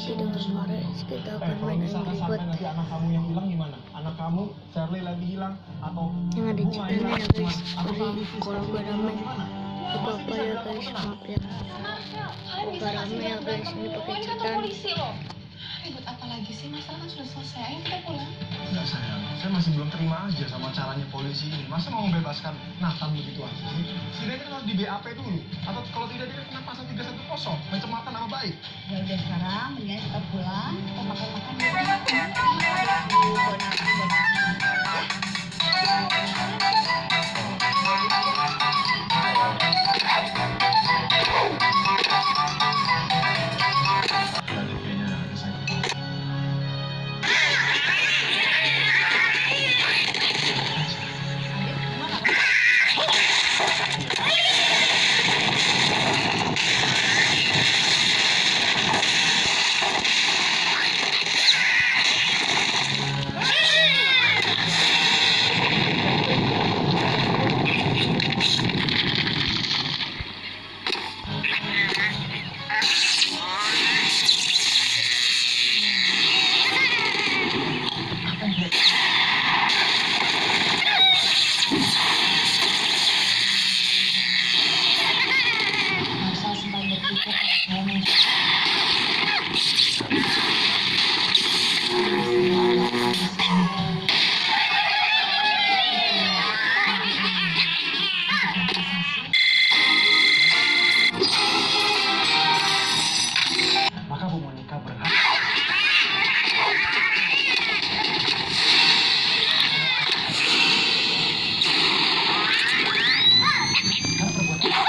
nanti dengan Faris kita akan main Angry Bird. Nanti anak kamu yang hilang gimana? Anak kamu Shirley lagi hilang atau yang ada Bunga ceritanya hilang, ya guys. atau Jadi Vivi kalau gue sekarang main gimana? apa ya guys, maaf ya. Gak rame ya guys, ini pakai cetan. Ribut apa lagi sih? Masalah kan sudah selesai. Ayo kita pulang. Enggak sayang, saya masih belum terima aja sama caranya polisi ini. Masa mau membebaskan Nathan begitu aja sih? Si Nathan harus di BAP dulu. Atau kalau tidak dia kena pasal 310, pencemaran nama baik. Ya udah sekarang, mendingan kita pulang. Kita makan-makan di Maka Bu Monica berhak. Karena perbuatan kita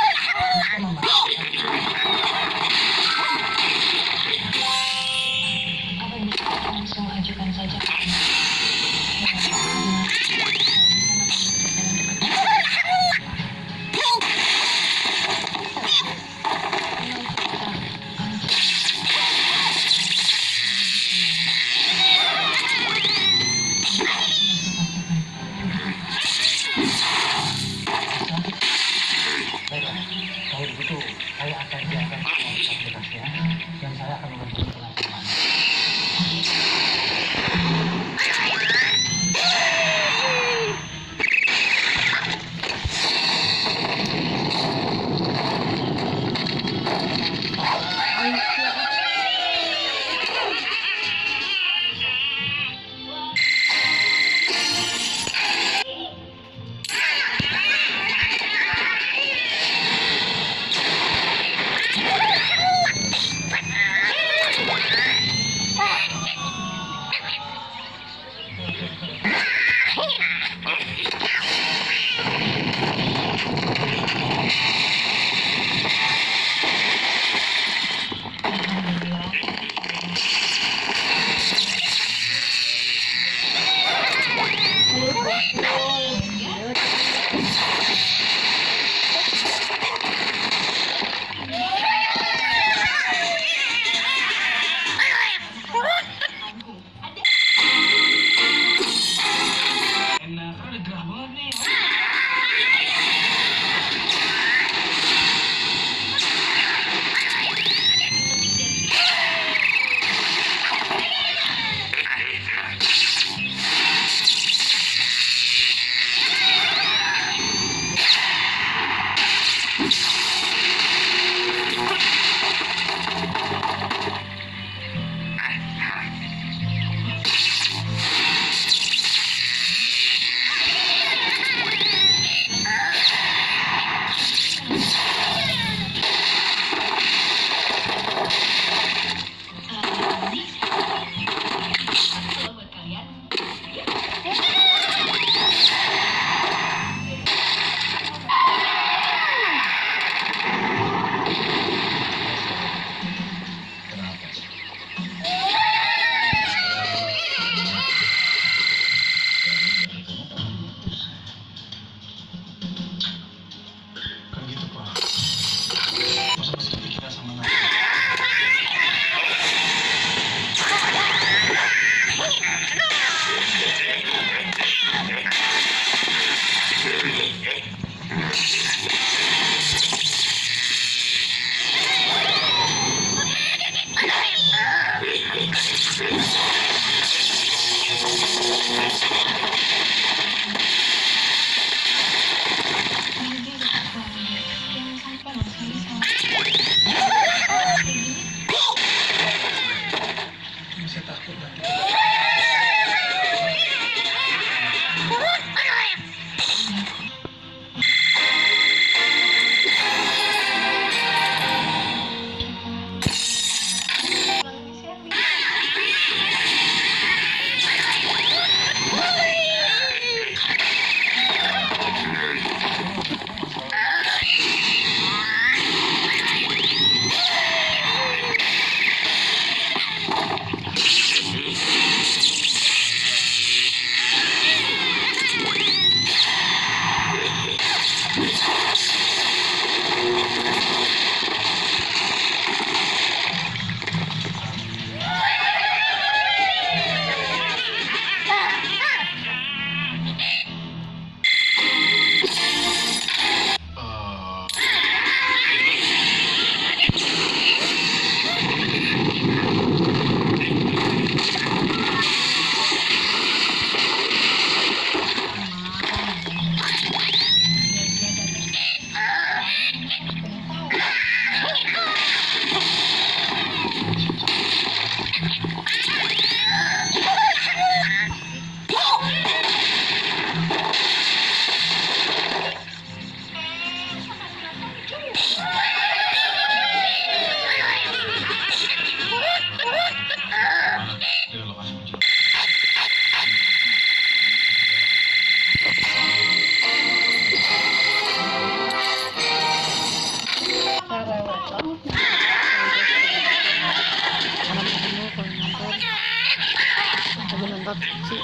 bab suci.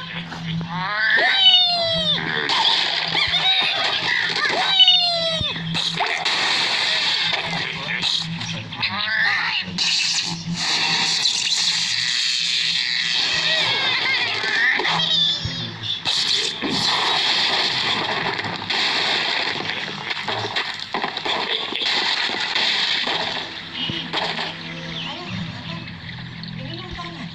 Ini nonton nggak?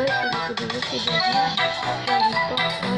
Guys, segitu dulu videonya. Jangan lupa